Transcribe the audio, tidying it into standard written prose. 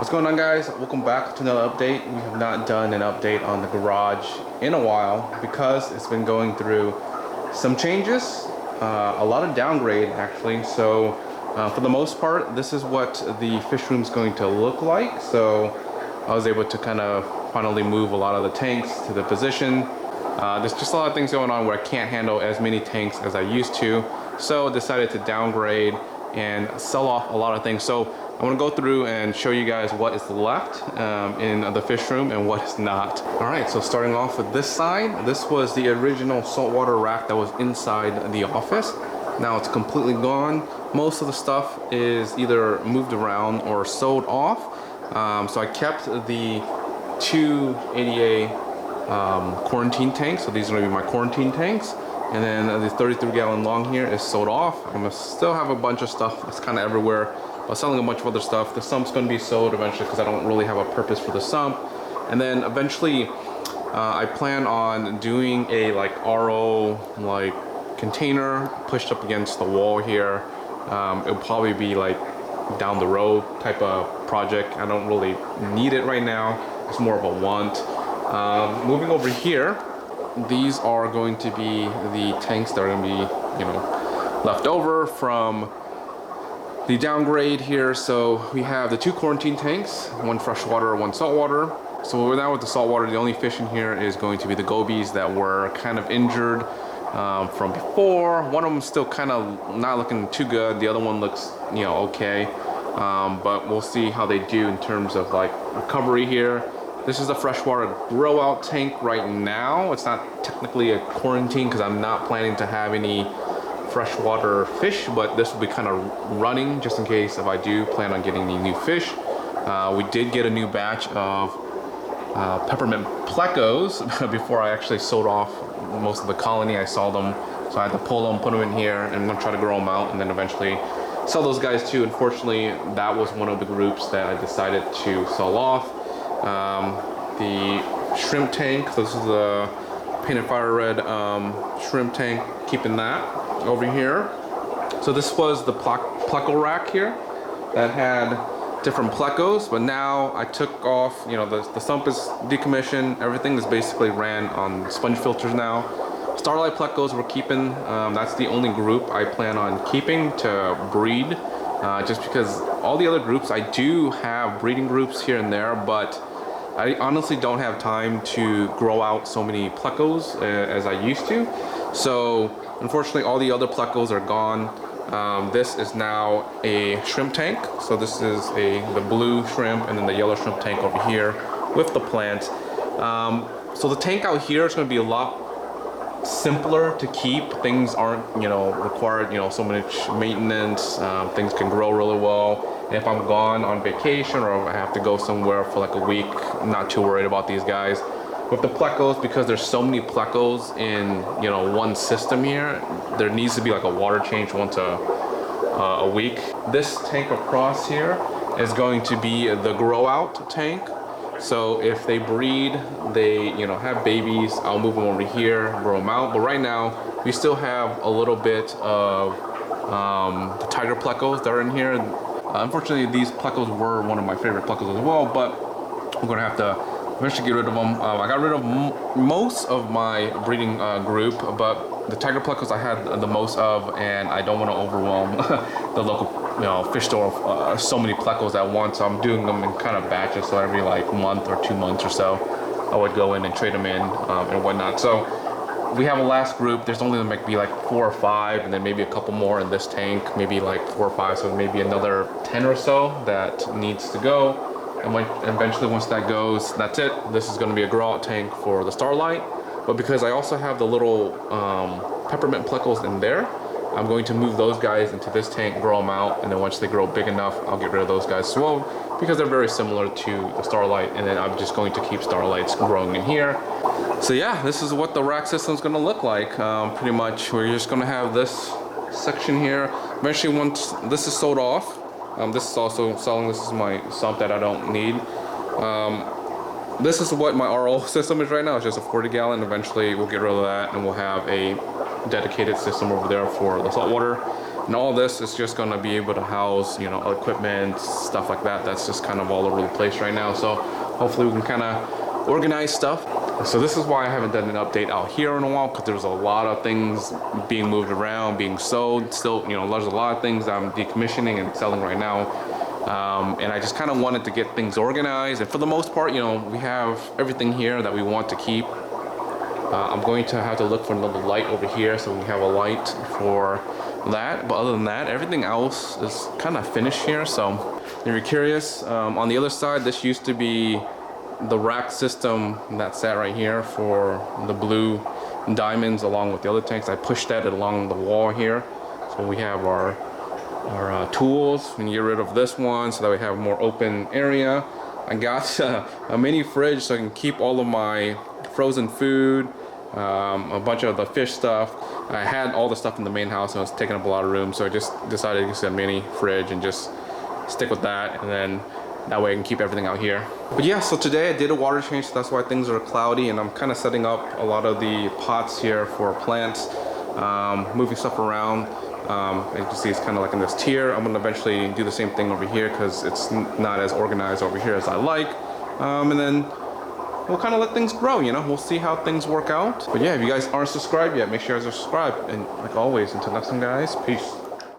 What's going on, guys? Welcome back to another update. We have not done an update on the garage in a while because it's been going through some changes, a lot of downgrade actually. So for the most part, this is what the fish room is going to look like. So I was able to kind of finally move a lot of the tanks to the position. There's just a lot of things going on where I can't handle as many tanks as I used to. So decided to downgrade and sell off a lot of things. So I want to go through and show you guys what is left in the fish room and what is not. All right, so starting off with this side, this was the original saltwater rack that was inside the office. Now it's completely gone. Most of the stuff is either moved around or sold off. So I kept the two ADA quarantine tanks. So these are going to be my quarantine tanks. And then the 33-gallon long here is sold off. I'm gonna still have a bunch of stuff that's kind of everywhere, but selling a bunch of other stuff. The sump's gonna be sold eventually because I don't really have a purpose for the sump. And then eventually, I plan on doing a RO container pushed up against the wall here. It'll probably be down the road type of project. I don't really need it right now. It's more of a want. Moving over here. These are going to be the tanks that are going to be, left over from the downgrade here. So we have the two quarantine tanks, one freshwater, one saltwater. So we're now with the saltwater. The only fish in here is going to be the gobies that were kind of injured from before. One of them is still kind of not looking too good. The other one looks, okay. But we'll see how they do in terms of recovery here. This is a freshwater grow out tank right now. It's not technically a quarantine because I'm not planning to have any freshwater fish, but this will be kind of running just in case if I do plan on getting any new fish. We did get a new batch of peppermint plecos before I actually sold off most of the colony. I saw them, so I had to pull them, put them in here, and I'm gonna try to grow them out and then eventually sell those guys too. Unfortunately, that was one of the groups that I decided to sell off. The shrimp tank, so this is the painted fire red shrimp tank, keeping that over here. So this was the pleco rack here that had different plecos, but now I took off, the sump is decommissioned, everything is basically ran on sponge filters now. Starlight plecos we're keeping, that's the only group I plan on keeping to breed, just because all the other groups, I do have breeding groups here and there, but I honestly don't have time to grow out so many plecos as I used to. So unfortunately all the other plecos are gone. This is now a shrimp tank. So this is the blue shrimp and then the yellow shrimp tank over here with the plants. So the tank out here is going to be a lot simpler to keep. Things aren't required so much maintenance. Things can grow really well. If I'm gone on vacation or I have to go somewhere for a week, I'm not too worried about these guys. With the plecos, because there's so many plecos in one system here, there needs to be a water change once a week. This tank across here is going to be the grow out tank. So if they breed, they have babies, I'll move them over here, grow them out. But right now we still have a little bit of the tiger plecos that are in here. Unfortunately, these plecos were one of my favorite plecos as well, but I'm gonna have to eventually get rid of them. I got rid of most of my breeding group, but the tiger plecos I had the most of, and I don't want to overwhelm the local fish store so many plecos at once. So I'm doing them in kind of batches. So every month or 2 months or so, I would go in and trade them in and whatnot. So we have a last group. There's only maybe 4 or 5, and then maybe a couple more in this tank, maybe 4 or 5. So maybe another 10 or so that needs to go. And eventually once that goes, that's it. This is going to be a grow out tank for the Starlight. But because I also have the little peppermint plecos in there, I'm going to move those guys into this tank, grow them out, and then once they grow big enough, I'll get rid of those guys as well, because they're very similar to the Starlight, and then I'm just going to keep Starlights growing in here. So yeah, this is what the rack system is going to look like. Pretty much, we're just going to have this section here. Eventually, once this is sold off, this is also selling. This is my sump that I don't need. This is what my RO system is right now. It's just a 40-gallon. Eventually, we'll get rid of that, and we'll have a dedicated system over there for the saltwater. And all this is just gonna be able to house, you know, equipment, stuff like that. That's just kind of all over the place right now. So hopefully we can kind of organize stuff. So this is why I haven't done an update out here in a while, because there's a lot of things being moved around, being sold. Still, you know, there's a lot of things I'm decommissioning and selling right now. And I just kind of wanted to get things organized. And for the most part, you know, we have everything here that we want to keep. I'm going to have to look for another light over here, so we have a light for that. But other than that, everything else is kind of finished here. So if you're curious, on the other side, this used to be the rack system that sat right here for the blue diamonds along with the other tanks. I pushed that along the wall here. So we have our tools. We can get rid of this one so that we have a more open area. I got a mini fridge so I can keep all of my frozen food, a bunch of the fish stuff. I had all the stuff in the main house and it was taking up a lot of room, so I just decided to use a mini fridge and just stick with that, and then that way I can keep everything out here. But yeah, so today I did a water change, so that's why things are cloudy, and I'm kind of setting up a lot of the pots here for plants, moving stuff around. As you can see, it's kind of like in this tier. I'm going to eventually do the same thing over here because it's not as organized over here as I like. And then we'll kind of let things grow, you know. We'll see how things work out. But yeah, if you guys aren't subscribed yet, make sure you guys are subscribed. And like always, until next time, guys, peace.